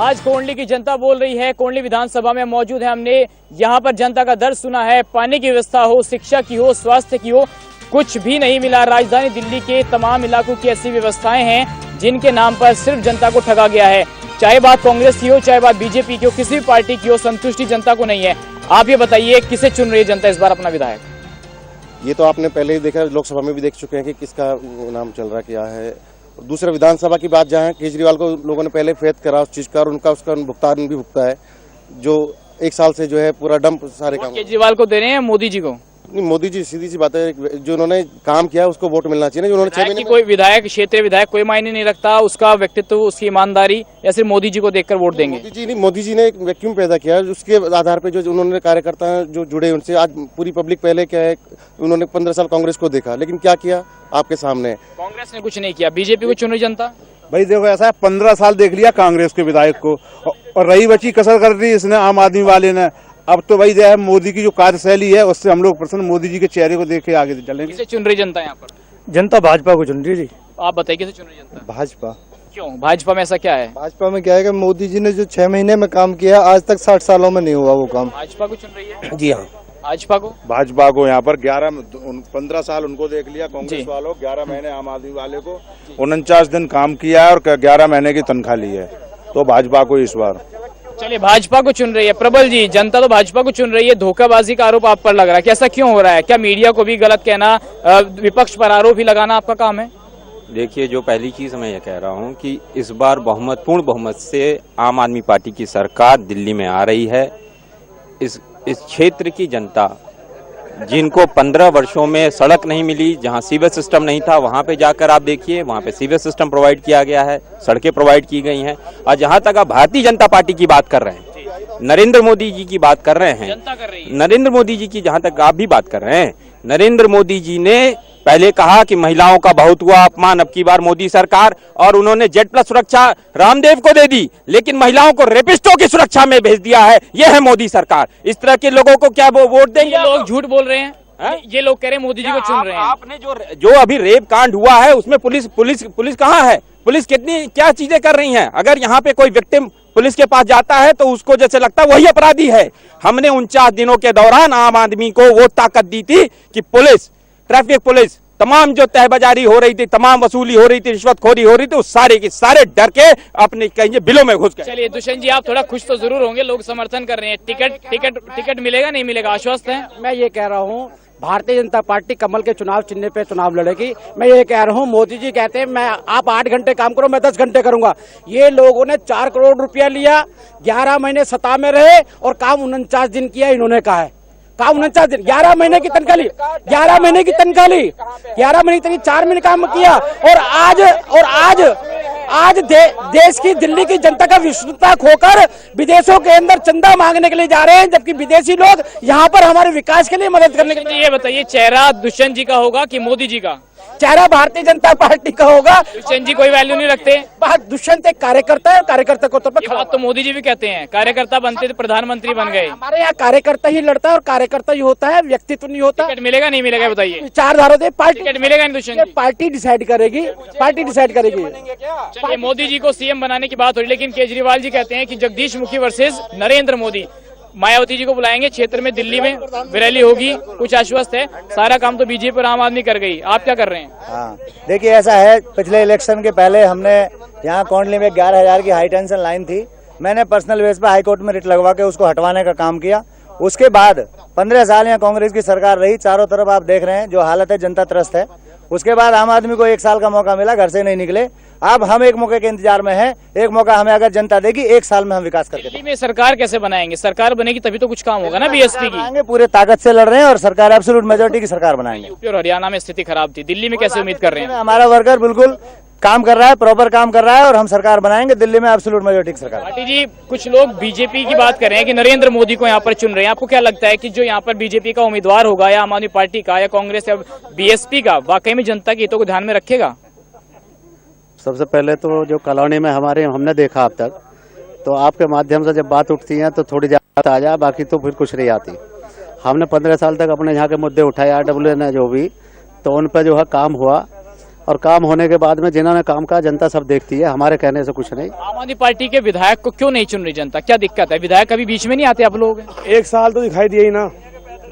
आज कोंडली की जनता बोल रही है। कोंडली विधानसभा में मौजूद है, हमने यहाँ पर जनता का दर्द सुना है। पानी की व्यवस्था हो, शिक्षा की हो, स्वास्थ्य की हो, कुछ भी नहीं मिला। राजधानी दिल्ली के तमाम इलाकों की ऐसी व्यवस्थाएं हैं जिनके नाम पर सिर्फ जनता को ठगा गया है। चाहे बात कांग्रेस की हो, चाहे बात बीजेपी की हो, किसी भी पार्टी की हो, संतुष्टि जनता को नहीं है। आप ये बताइए, किसे चुन रही है जनता इस बार अपना विधायक? ये तो आपने पहले ही देखा, लोकसभा में भी देख चुके हैं कि किसका नाम चल रहा क्या है। दूसरा विधानसभा की बात जहाँ है, केजरीवाल को लोगों ने पहले फेथ करा उस चीज का, और उनका उसका भुगतान भी भुगता है, जो 1 साल से जो है पूरा डंप सारे काम केजरीवाल को दे रहे हैं, मोदी जी को नहीं। मोदी जी सीधी सी बात है, जो उन्होंने काम किया उसको वोट मिलना चाहिए ना। जो उन्होंने 6 महीने कोई विधायक, क्षेत्रीय विधायक कोई मायने नहीं रखता, उसका व्यक्तित्व, उसकी ईमानदारी, या सिर्फ मोदी जी को देखकर वोट देंगे? मोदी जी ने एक वैक्यूम पैदा किया, उसके आधार पे जो उन्होंने कार्यकर्ता जो जुड़े उनसे, आज पूरी पब्लिक पहले क्या है, उन्होंने 15 साल कांग्रेस को देखा, लेकिन क्या किया आपके सामने? कांग्रेस ने कुछ नहीं किया। बीजेपी को चुन रही जनता? भाई देखो, ऐसा है, 15 साल देख लिया कांग्रेस के विधायक को, और रही बची कसर कर दी इसने आम आदमी वाले ने। अब तो भाई जो है, मोदी की जो कार्यशैली है उससे हम लोग प्रसन्न, मोदी जी के चेहरे को देख के आगे चलेंगे। किसे चुन रही जनता यहाँ पर? जनता भाजपा को चुन रही जी। आप बताइए, किसे चुन रही जनता? भाजपा। क्यों? भाजपा में ऐसा क्या है? भाजपा में क्या है कि मोदी जी ने जो 6 महीने में काम किया, आज तक 60 सालों में नहीं हुआ वो काम। भाजपा को चुन रही है? जी हाँ, भाजपा को यहाँ पर 15 साल उनको देख लिया कांग्रेस वालों, 11 महीने आम आदमी वाले को, 49 दिन काम किया है और 11 महीने की तनख्वाह ली है, तो भाजपा को इस बार। चलिए, भाजपा को चुन रही है। प्रबल जी, जनता तो भाजपा को चुन रही है, धोखाबाजी का आरोप आप पर लग रहा है, कैसा क्यों हो रहा है? क्या मीडिया को भी गलत कहना, विपक्ष पर आरोप ही लगाना आपका काम है? देखिए, जो पहली चीज मैं ये कह रहा हूँ कि इस बार पूर्ण बहुमत से आम आदमी पार्टी की सरकार दिल्ली में आ रही है। इस क्षेत्र की जनता, जिनको 15 वर्षों में सड़क नहीं मिली, जहां सीवेज सिस्टम नहीं था, वहां पे जाकर आप देखिए, वहां पे सीवेज सिस्टम प्रोवाइड किया गया है, सड़कें प्रोवाइड की गई हैं। और जहां तक आप भारतीय जनता पार्टी की बात कर रहे हैं, नरेंद्र मोदी जी की बात कर रहे हैं, नरेंद्र मोदी जी की जहां तक आप भी बात कर रहे हैं, नरेंद्र मोदी जी ने पहले कहा कि महिलाओं का बहुत हुआ अपमान, अब की बार मोदी सरकार, और उन्होंने Z+ सुरक्षा रामदेव को दे दी, लेकिन महिलाओं को रेपिस्टों की सुरक्षा में भेज दिया है। यह है मोदी सरकार। इस तरह के लोगों को क्या वो वोट देंगे? लोग झूठ बोल रहे हैं। ये लोग कह रहे हैं मोदी जी को चुन रहे हैं। आपने जो अभी रेप कांड हुआ है उसमें पुलिस कहाँ है? पुलिस कितनी क्या चीजें कर रही है? अगर यहाँ पे कोई विक्टिम पुलिस के पास जाता है तो उसको जैसे लगता है वही अपराधी है। हमने 49 दिनों के दौरान आम आदमी को वो ताकत दी थी कि पुलिस, ट्रैफिक पुलिस, तमाम जो तहबाजारी हो रही थी, तमाम वसूली हो रही थी, रिश्वतखोरी हो रही थी, उस सारे के सारे डर के अपने कहीं बिलों में घुस गए। चलिए दुष्यंत जी, आप थोड़ा खुश तो जरूर होंगे, लोग समर्थन कर रहे हैं। टिकट मिलेगा नहीं मिलेगा, आश्वस्त है? मैं ये कह रहा हूँ, भारतीय जनता पार्टी कमल के चुनाव चिन्ह पे चुनाव लड़ेगी। मैं ये कह रहा हूँ, मोदी जी कहते हैं मैं आप 8 घंटे काम करो, मैं 10 घंटे करूंगा। ये लोगों ने 4 करोड़ रुपया लिया, 11 महीने सत्ता में रहे और काम 49 दिन किया। इन्होंने कहा है काम 49 दिन, 11 महीने की तनख्वाह ली, 11 महीने की तनख्वाह ली, 11 महीने की 4 महीने काम किया। और आज देश की, दिल्ली की जनता का विश्वसनीयता खोकर विदेशों के अंदर चंदा मांगने के लिए जा रहे हैं, जबकि विदेशी लोग यहाँ पर हमारे विकास के लिए मदद करने के लिए। ये बताइए, चेहरा दुष्यंत जी का होगा कि मोदी जी का? चेहरा भारतीय जनता पार्टी का होगा। दुष्यंत जी कोई वैल्यू नहीं रखते? दुष्यंत एक कार्यकर्ता है, कार्यकर्ता को तो मोदी जी भी कहते हैं, कार्यकर्ता बनते थे प्रधानमंत्री बन गए। हमारे यहाँ कार्यकर्ता ही लड़ता है और कार्यकर्ता ही होता है, व्यक्तित्व नहीं होता। टिकट मिलेगा नहीं मिलेगा बताइए? विचारधारा दे, पार्टी टिकट मिलेगा नहीं दुष्यंत जी? पार्टी डिसाइड करेगी, पार्टी डिसाइड करेगी। चलिए, मोदी जी को सीएम बनाने की बात हो रही, लेकिन केजरीवाल जी कहते हैं कि जगदीश मुखी वर्सेस नरेंद्र मोदी। मायावती जी को बुलाएंगे, क्षेत्र में दिल्ली में रैली होगी, कुछ आश्वस्त है? सारा काम तो बीजेपी और आम आदमी कर गई, आप क्या कर रहे हैं? हाँ, देखिए ऐसा है, पिछले इलेक्शन के पहले हमने यहाँ कोंडली में 11,000 की हाई टेंशन लाइन थी, मैंने पर्सनल बेस पर हाईकोर्ट में रिट लगवा के उसको हटवाने का काम किया। उसके बाद 15 साल यहाँ कांग्रेस की सरकार रही, चारों तरफ आप देख रहे हैं जो हालत है, जनता त्रस्त है। उसके बाद आम आदमी को 1 साल का मौका मिला, घर से नहीं निकले। अब हम एक मौके के इंतजार में हैं, एक मौका हमें अगर जनता देगी, 1 साल में हम विकास करके दिल्ली में सरकार कैसे बनाएंगे? सरकार बनेगी तभी तो कुछ काम होगा ना बीएसपी की। पूरे ताकत से लड़ रहे हैं और सरकार एब्सोल्यूट मेजोरिटी की सरकार बनाएंगे। यूपी और हरियाणा में स्थिति खराब थी, दिल्ली में कैसे उम्मीद कर रहे हैं? हमारा वर्कर बिल्कुल काम कर रहा है, प्रॉपर काम कर रहा है और हम सरकार बनाएंगे दिल्ली में एब्सोल्यूट मेजोरिटी की सरकार। पार्टी जी, कुछ लोग बीजेपी की बात कर रहे हैं कि नरेंद्र मोदी को यहाँ पर चुन रहे हैं। आपको क्या लगता है कि जो यहाँ पर बीजेपी का उम्मीदवार होगा, या आम आदमी पार्टी का, या कांग्रेस या बीएसपी का, वाकई में जनता के हितों को ध्यान में रखेगा? सबसे पहले तो जो कॉलोनी में हमने देखा अब तक, तो आपके माध्यम से जब बात उठती है तो थोड़ी ज्यादा आ जाए, बाकी तो फिर कुछ नहीं आती। हमने 15 साल तक अपने यहाँ के मुद्दे उठाए, RWA ने जो भी, तो उन पर जो है काम हुआ। और काम होने के बाद में जिन्होंने काम कहा जनता सब देखती है, हमारे कहने से कुछ नहीं। आम आदमी पार्टी के विधायक को क्यों नहीं चुन रही जनता, क्या दिक्कत है? विधायक कभी बीच में नहीं आते आप लोग? एक साल तो दिखाई दिए ही ना,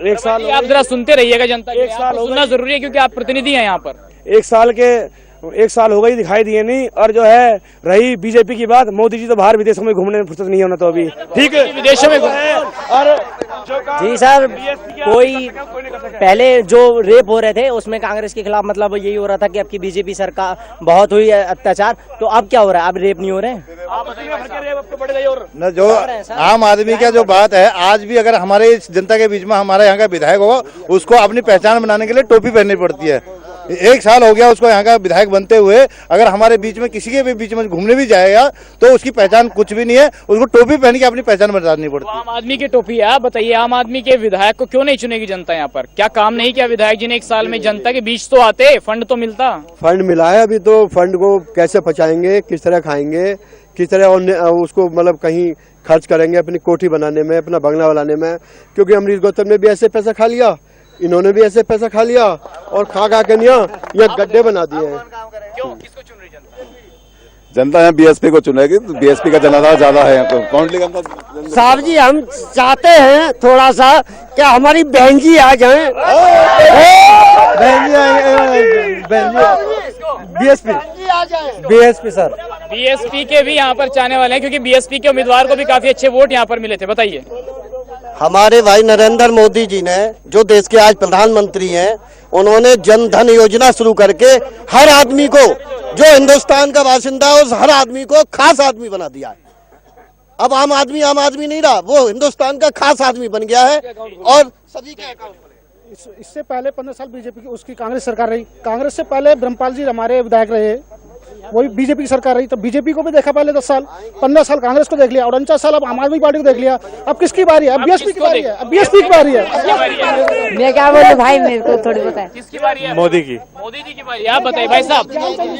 एक साल आप जरा सुनते रहिएगा जनता की, एक साल आपको सुनना जरूरी है क्योंकि आप प्रतिनिधि हैं यहाँ पर। एक साल हो गई दिखाई दिए नहीं। और जो है रही बीजेपी की बात, मोदी जी तो बाहर विदेशों में घूमने में फुर्सत नहीं होना तो अभी ठीक है, विदेशों में और जी सर, कोई पहले जो रेप हो रहे थे उसमें कांग्रेस के खिलाफ मतलब यही हो रहा था कि आपकी बीजेपी सरकार बहुत हुई है अत्याचार, तो अब क्या हो रहा है? अब रेप नहीं हो रहे हैं। न जो आम आदमी का जो बात है, आज भी अगर हमारे जनता के बीच में हमारे यहाँ का विधायक होगा, उसको अपनी पहचान बनाने के लिए टोपी पहननी पड़ती है। एक साल हो गया उसको यहाँ का विधायक बनते हुए, अगर हमारे बीच में किसी के भी बीच में घूमने भी जाएगा तो उसकी पहचान कुछ भी नहीं है, उसको टोपी पहन के अपनी पहचान बनानी पड़ती है। आम आदमी की टोपी है। आप बताइए, आम आदमी के विधायक को क्यों नहीं चुनेगी जनता यहाँ पर? क्या काम नहीं किया विधायक जी ने? एक साल में जनता के बीच तो आते, फंड तो मिलता। फंड मिला है, अभी तो फंड को कैसे पचाएंगे, किस तरह खाएंगे, किस तरह उसको मतलब कहीं खर्च करेंगे अपनी कोठी बनाने में, अपना बंगला बनाने में, क्योंकि अमरीश गौतम ने भी ऐसे पैसा खा लिया, इन्होंने भी ऐसे पैसा खा लिया और खा के ये गड्ढे बना दिए हैं। क्यों, किसको चुन रही जनता? जनता यहाँ बीएसपी को चुनेगी, तो बीएसपी का जनाधार ज्यादा है यहाँ पे। साहब जी, हम चाहते हैं थोड़ा सा क्या हमारी बहन जी आ जाए। बीएसपी सर, बीएसपी के भी यहाँ पर चाहने वाले हैं क्योंकि बीएसपी के उम्मीदवार को भी काफी अच्छे वोट यहाँ पर मिले थे। बताइए। हमारे भाई नरेंद्र मोदी जी ने, जो देश के आज प्रधानमंत्री हैं, उन्होंने जन धन योजना शुरू करके हर आदमी को, जो हिंदुस्तान का बासिंदा है, उस हर आदमी को खास आदमी बना दिया है। अब आम आदमी नहीं रहा, वो हिंदुस्तान का खास आदमी बन गया है और सभी के अकाउंट। इससे पहले 15 साल बीजेपी की उसकी कांग्रेस सरकार रही। कांग्रेस से पहले ब्रह्मपाल जी हमारे विधायक रहे, वही बीजेपी की सरकार रही। तो बीजेपी को भी देखा पहले 10 साल, 15 साल कांग्रेस को देख लिया और 49 साल अब आम आदमी पार्टी को देख लिया। अब किसकी बारी है? अब बीएसपी की बारी है। अब बीएसपी की बारी है। मैं क्या बोलूं भाई, मेरे को थोड़ी पता है किसकी बारी है? मोदी की। मोदी जी की बारी। आप बताइए भाई साहब,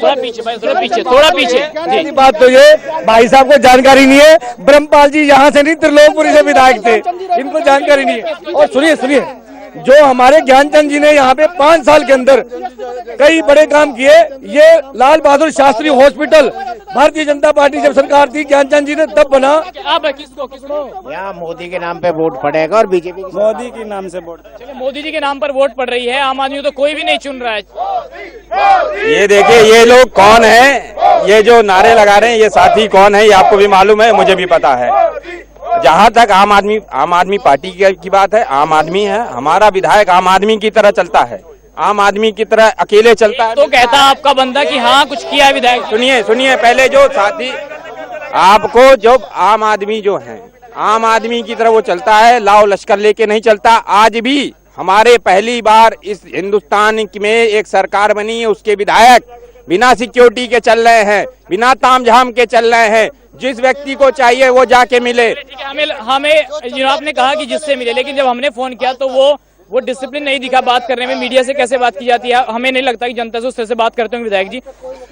थोड़ा पीछे भाई, थोड़ा पीछे। बात तो ये भाई साहब को जानकारी नहीं है, ब्रह्मपाल जी यहाँ से नहीं, त्रिलोकपुरी से विधायक थे, इनको जानकारी नहीं है। और सुनिए, जो हमारे ज्ञानचंद जी ने यहाँ पे 5 साल के अंदर कई बड़े काम किए। ये लाल बहादुर शास्त्री हॉस्पिटल भारतीय जनता पार्टी जब सरकार थी, ज्ञानचंद जी ने तब बना। अब किसको? यहाँ मोदी के नाम पे वोट पड़ेगा और बीजेपी मोदी के नाम से वोट। चलिए, मोदी जी के नाम पर वोट पड़ रही है, आम आदमी तो कोई भी नहीं चुन रहा है। ये देखिए, ये लोग कौन है, ये जो नारे लगा रहे हैं, ये साथी कौन है, ये आपको भी मालूम है, मुझे भी पता है। जहाँ तक आम आदमी पार्टी की बात है, आम आदमी है, हमारा विधायक आम आदमी की तरह चलता है, आम आदमी की तरह अकेले चलता है। तो कहता आपका बंदा कि हाँ कुछ किया है विधायक। सुनिए, पहले जो साथी आपको, जो आम आदमी जो है, आम आदमी की तरह वो चलता है, लाओ लश्कर लेके नहीं चलता। आज भी हमारे पहली बार इस हिंदुस्तान में एक सरकार बनी है, उसके विधायक बिना सिक्योरिटी के चल रहे हैं, बिना तामझाम के चल रहे हैं। जिस व्यक्ति को चाहिए वो जाके मिले। हमें आपने कहा कि जिससे मिले, लेकिन जब हमने फोन किया तो वो डिसिप्लिन नहीं दिखा बात करने में। मीडिया से कैसे बात की जाती है? हमें नहीं लगता कि जनता से उस तरह से बात करते होंगे विधायक जी।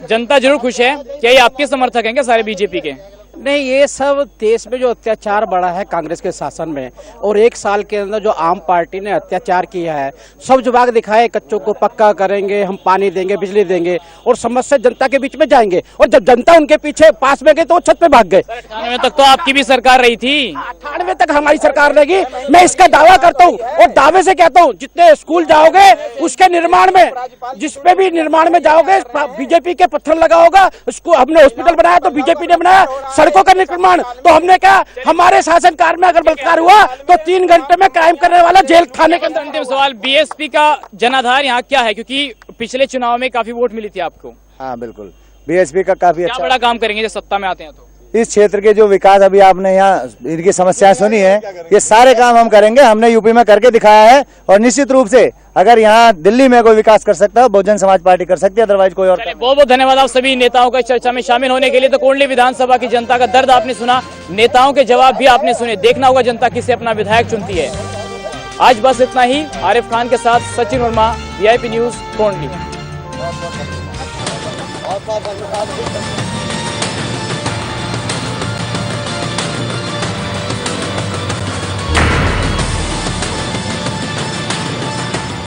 जनता जरूर खुश है। क्या ये आपके समर्थक हैं क्या सारे बीजेपी के? नहीं, ये सब देश में जो अत्याचार बढ़ा है कांग्रेस के शासन में, और 1 साल के अंदर जो आम पार्टी ने अत्याचार किया है, सब जुबान दिखाए, कच्चों को पक्का करेंगे, हम पानी देंगे, बिजली देंगे, और समस्या जनता के बीच में जाएंगे। और जब जनता उनके पीछे पास में गई तो वो छत पे भाग गए। 98 तक तो आपकी भी सरकार रही थी। 98 तक हमारी सरकार रहेगी, मैं इसका दावा करता हूँ और दावे से कहता हूँ। जितने स्कूल जाओगे उसके निर्माण में, जिसपे भी निर्माण में जाओगे, बीजेपी के पत्थर लगा होगा। उसको हमने हॉस्पिटल बनाया तो बीजेपी ने बनाया, सड़कों का निर्माण तो हमने कहा। हमारे शासनकाल में अगर बलात्कार हुआ तो 3 घंटे में क्राइम करने वाला जेल खाने के अंदर। अंतिम सवाल, बीएसपी का जनाधार यहाँ क्या है? क्योंकि पिछले चुनाव में काफी वोट मिली थी आपको। हाँ बिल्कुल, बीएसपी का काफी अच्छा बड़ा काम करेंगे जब सत्ता में आते हैं तो। इस क्षेत्र के जो विकास, अभी आपने यहाँ इनकी समस्याएं सुनी है, ये सारे काम हम करेंगे। हमने यूपी में करके दिखाया है और निश्चित रूप से अगर यहाँ दिल्ली में कोई विकास कर सकता है, बहुजन समाज पार्टी कर सकती है, अदरवाइज कोई और। बहुत बहुत धन्यवाद आप सभी नेताओं का चर्चा में शामिल होने के लिए। तो कोंडली विधानसभा की जनता का दर्द आपने सुना, नेताओं के जवाब भी आपने सुने। देखना होगा जनता किसे अपना विधायक चुनती है। आज बस इतना ही। आरिफ खान के साथ सचिन वर्मा, VIP न्यूज कोंडली।